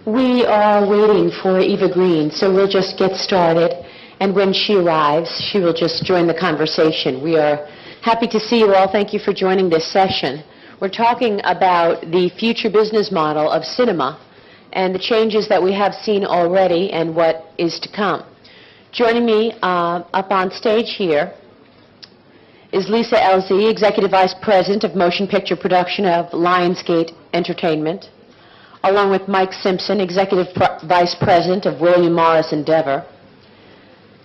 We are waiting for Eva Green, so we'll just get started. And when she arrives, she will just join the conversation. We are happy to see you all. Thank you for joining this session. We're talking about the future business model of cinema and the changes that we have seen already and what is to come. Joining me up on stage here is Lisa Elzy, Executive Vice President of Motion Picture Production of Lionsgate Entertainment, along with Mike Simpson, Executive Vice President of William Morris Endeavor,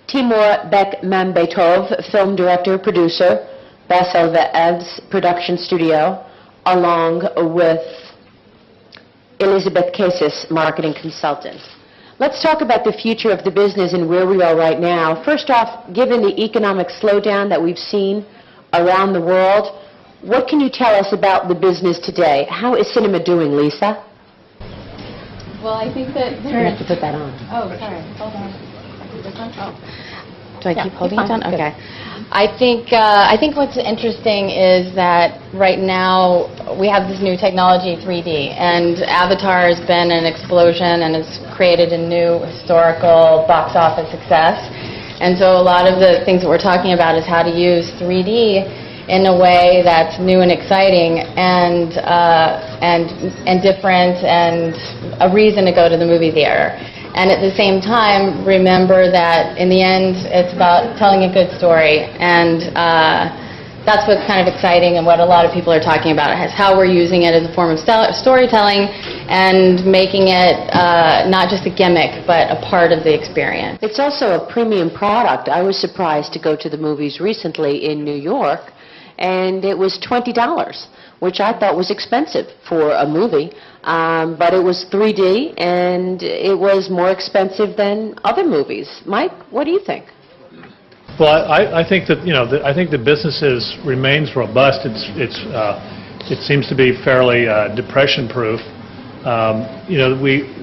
Timur Bekmambetov, Film Director, Producer, Bazelevs Production Studio, along with Elizabeth Casas, Marketing Consultant. Let's talk about the future of the business and where we are right now. First off, given the economic slowdown that we've seen around the world, what can you tell us about the business today? How is cinema doing, Lisa? Well, I think that you have to put that on. Oh, sorry. Hold on. Do I keep holding it on? Okay. I think what's interesting is that right now we have this new technology, 3D, and Avatar has been an explosion and has created a new historical box office success. And so a lot of the things that we're talking about is how to use 3D in a way that's new and exciting and different and a reason to go to the movie theater. And at the same time, remember that in the end, it's about telling a good story. And that's what's kind of exciting and what a lot of people are talking about, is how we're using it as a form of storytelling and making it not just a gimmick, but a part of the experience. It's also a premium product. I was surprised to go to the movies recently in New York, and it was $20, which I thought was expensive for a movie. But it was 3D, and it was more expensive than other movies. Mike, what do you think? Well, I think that I think the business remains robust. It seems to be fairly depression-proof.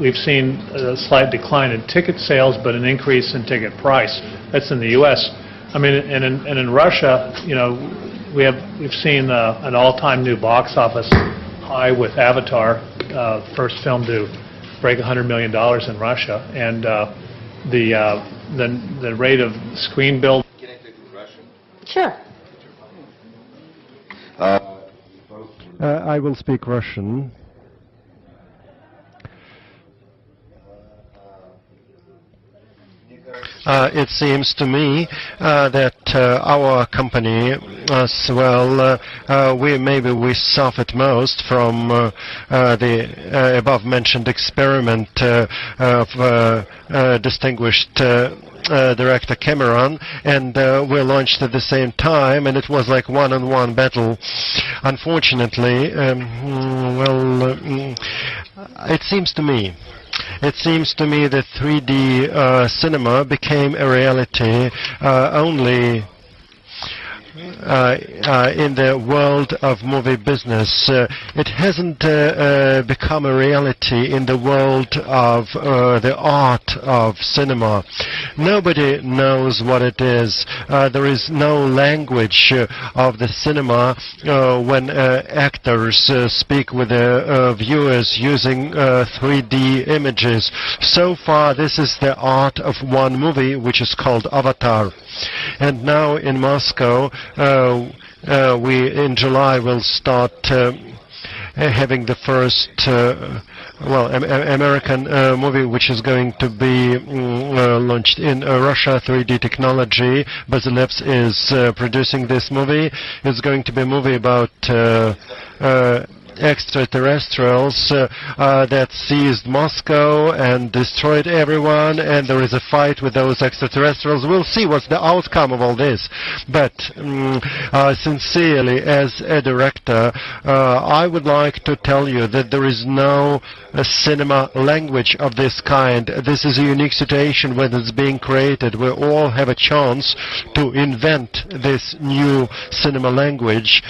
We've seen a slight decline in ticket sales, but an increase in ticket price. That's in the U.S. I mean, and in Russia, we've seen an all-time new box office high with Avatar, first film to break $100 million in Russia, and the rate of screen build. Can I take Russian? Sure. I will speak Russian. It seems to me that our company, as well, we suffered most from the above-mentioned experiment of distinguished director Cameron, and we launched at the same time, and it was like one-on-one battle. Unfortunately, it seems to me that 3D cinema became a reality only in the world of movie business. It hasn't become a reality in the world of the art of cinema. Nobody knows what it is. There is no language of the cinema when actors speak with the viewers using 3D images. So far, this is the art of one movie, which is called Avatar. And now in Moscow, we in July will start having the first American movie which is going to be launched in Russia, 3D technology. Bazelevs is producing this movie. It's going to be a movie about extraterrestrials that seized Moscow and destroyed everyone, and there is a fight with those extraterrestrials. We'll see what's the outcome of all this. But sincerely, as a director, I would like to tell you that there is no cinema language of this kind. This is a unique situation when it's being created. We all have a chance to invent this new cinema language.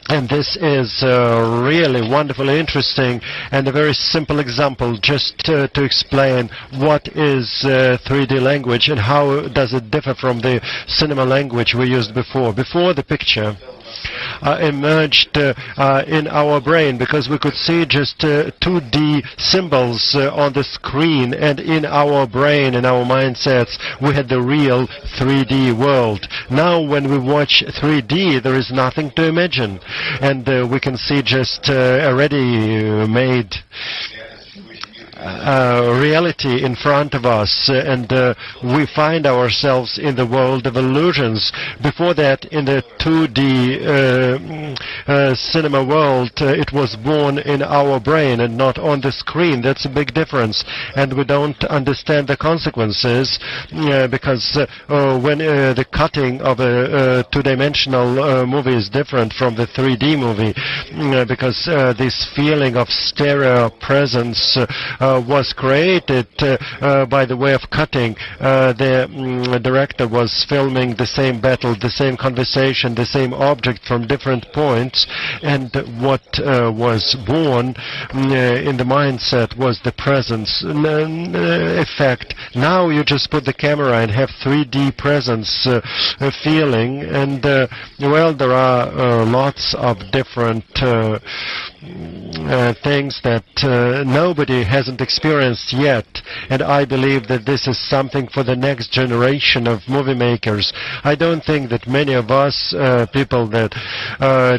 And this is really wonderfully interesting, and a very simple example just to explain what is 3D language and how does it differ from the cinema language we used before. Before the picture, emerged in our brain, because we could see just 2D symbols on the screen, and in our brain, in our mindsets, we had the real 3D world. Now when we watch 3D, there is nothing to imagine, and we can see just a ready-made reality in front of us, and we find ourselves in the world of illusions. Before that, in the 2D cinema world, it was born in our brain and not on the screen. That's a big difference, and we don't understand the consequences, because when the cutting of a two-dimensional movie is different from the 3D movie, because this feeling of stereo presence was created by the way of cutting. The director was filming the same battle, the same conversation, the same object from different points, and what was born in the mindset was the presence effect. Now you just put the camera and have 3D presence feeling, and well, there are lots of different things that nobody hasn't experienced yet, and I believe that this is something for the next generation of movie makers. I don't think that many of us people that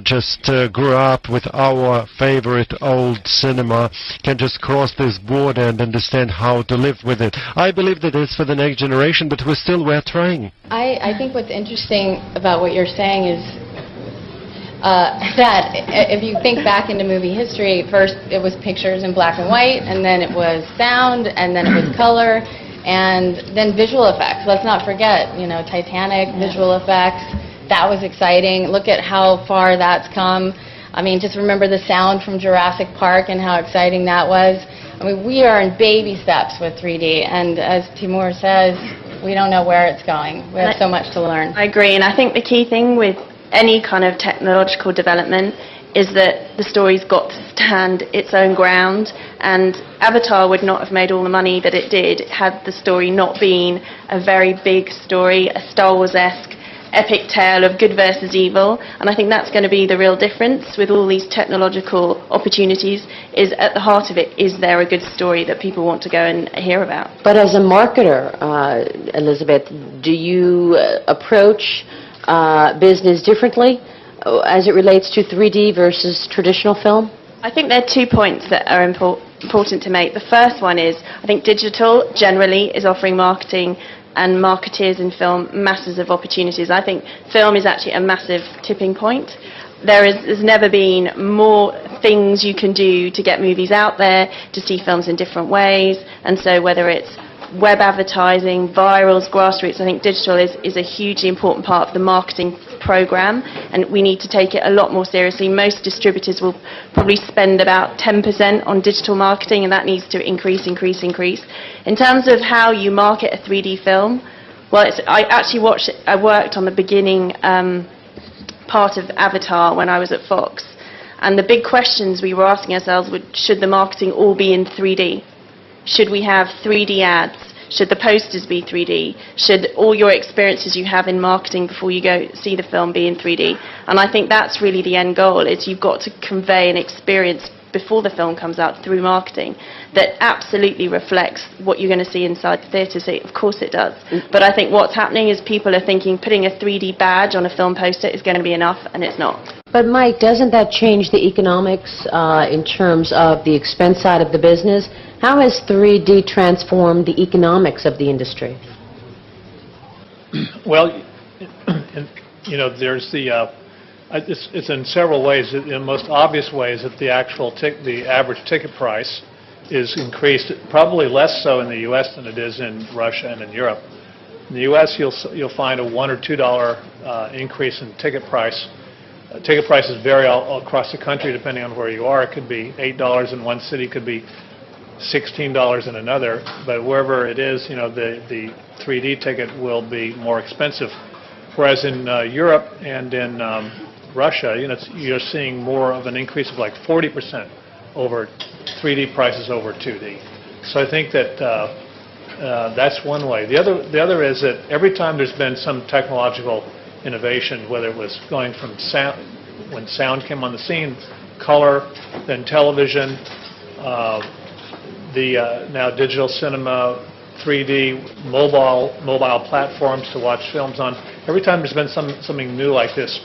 just grew up with our favorite old cinema can just cross this border and understand how to live with it. I believe that it's for the next generation, but we're trying. I think what's interesting about what you're saying is that if you think back into movie history, first it was pictures in black and white, and then it was sound, and then it was color, and then visual effects. Let's not forget, Titanic, visual effects. That was exciting. Look at how far that's come. I mean, just remember the sound from Jurassic Park and how exciting that was. I mean, we are in baby steps with 3D, and as Timur says, we don't know where it's going. We have so much to learn. I agree, and I think the key thing with any kind of technological development is that the story's got to stand its own ground, and Avatar would not have made all the money that it did had the story not been a very big story, a Star Wars-esque epic tale of good versus evil. And I think that's going to be the real difference with all these technological opportunities, is at the heart of it, is there a good story that people want to go and hear about? But as a marketer, Elizabeth, do you approach business differently as it relates to 3D versus traditional film? I think there are 2 points that are important to make. The first one is, I think digital generally is offering marketing and marketeers in film masses of opportunities. I think film is actually a massive tipping point. There's never been more things you can do to get movies out there, to see films in different ways, and so whether it's web advertising, virals, grassroots, I think digital is a hugely important part of the marketing program, and we need to take it a lot more seriously. Most distributors will probably spend about 10% on digital marketing, and that needs to increase. In terms of how you market a 3D film, well, I worked on the beginning part of Avatar when I was at Fox, and the big questions we were asking ourselves were, should the marketing all be in 3D? Should we have 3D ads? Should the posters be 3D? Should all your experiences you have in marketing before you go see the film be in 3D? And I think that's really the end goal, is you've got to convey an experience before the film comes out through marketing that absolutely reflects what you're going to see inside the theatre. So of course it does. But I think what's happening is people are thinking putting a 3D badge on a film poster is going to be enough, and it's not. But Mike, doesn't that change the economics in terms of the expense side of the business? How has 3D transformed the economics of the industry? Well, there's it's in several ways. In the most obvious way is that the average ticket price is increased, probably less so in the U.S. than it is in Russia and in Europe. In the U.S., you'll find a $1 or $2 increase in ticket price. Ticket prices vary all across the country depending on where you are. It could be $8 in one city, could be $16 in another, but wherever it is, the 3D ticket will be more expensive. Whereas in Europe and in Russia, you're seeing more of an increase of like 40% over 3D prices over 2D. So I think that that's one way. The other is that every time there's been some technological innovation, whether it was going from sound, when sound came on the scene, color, then television, now digital cinema, 3D, mobile platforms to watch films on. Every time there's been something new like this,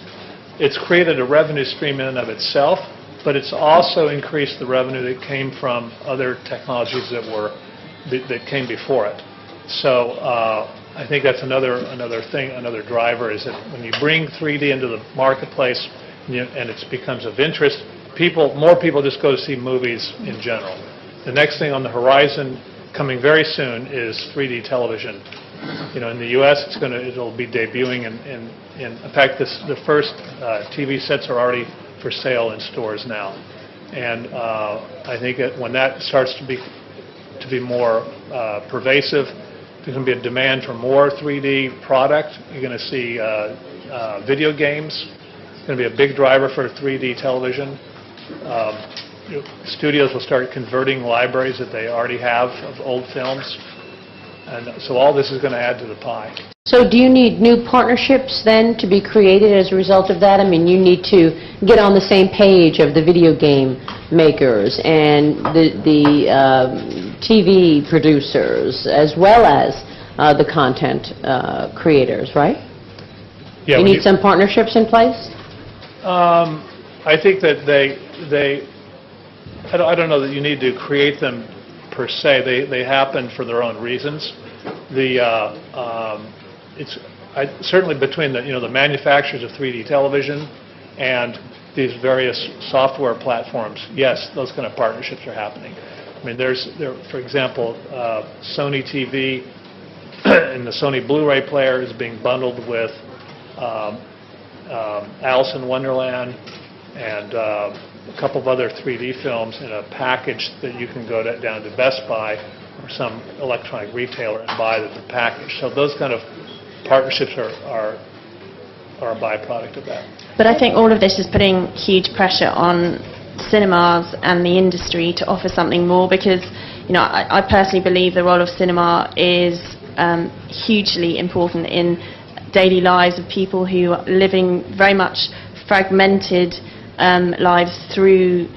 it's created a revenue stream in and of itself, but it's also increased the revenue that came from other technologies that came before it. So I think that's another thing, another driver, is that when you bring 3D into the marketplace and it becomes of interest, more people just go to see movies in general. The next thing on the horizon, coming very soon, is 3D television. In the U.S., it'll be debuting, in fact, the first TV sets are already for sale in stores now. And I think that when that starts to be more pervasive, there's going to be a demand for more 3D product. You're going to see video games. It's going to be a big driver for 3D television. Studios will start converting libraries that they already have of old films. And so all this is going to add to the pie. So do you need new partnerships then to be created as a result of that? I mean, you need to get on the same page of the video game makers and the TV producers, as well as the content creators, right? Yeah, you need some partnerships in place? I think that I don't know that you need to create them per se. They happen for their own reasons. It's certainly between the manufacturers of 3D television and these various software platforms. Yes, those kind of partnerships are happening. I mean, for example, Sony TV and the Sony Blu-ray player is being bundled with Alice in Wonderland and a couple of other 3D films in a package that you can go down to Best Buy or some electronic retailer and buy the package. So those kind of partnerships are a byproduct of that. But I think all of this is putting huge pressure on cinemas and the industry to offer something more, because I personally believe the role of cinema is hugely important in daily lives of people who are living very much fragmented lives through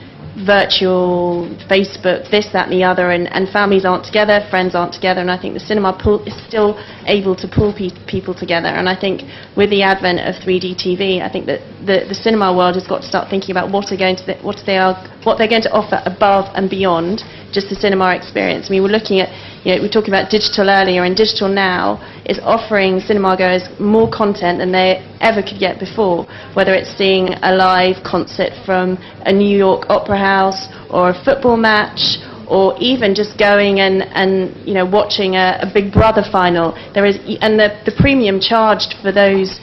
virtual, Facebook, this, that and the other, and families aren't together, friends aren't together, and I think the cinema is still able to pull people together. And I think with the advent of 3D TV, I think that the cinema world has got to start thinking about what they're going to offer above and beyond just the cinema experience. I mean, we're looking at, we were talking about digital earlier, and digital now is offering cinema goers more content than they ever could get before, whether it's seeing a live concert from a New York opera house or a football match, or even just going and watching a Big Brother final. And the premium charged for those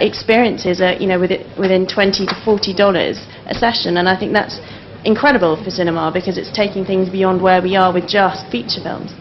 experiences are within $20 to $40 a session, and I think that's incredible for cinema, because it's taking things beyond where we are with just feature films.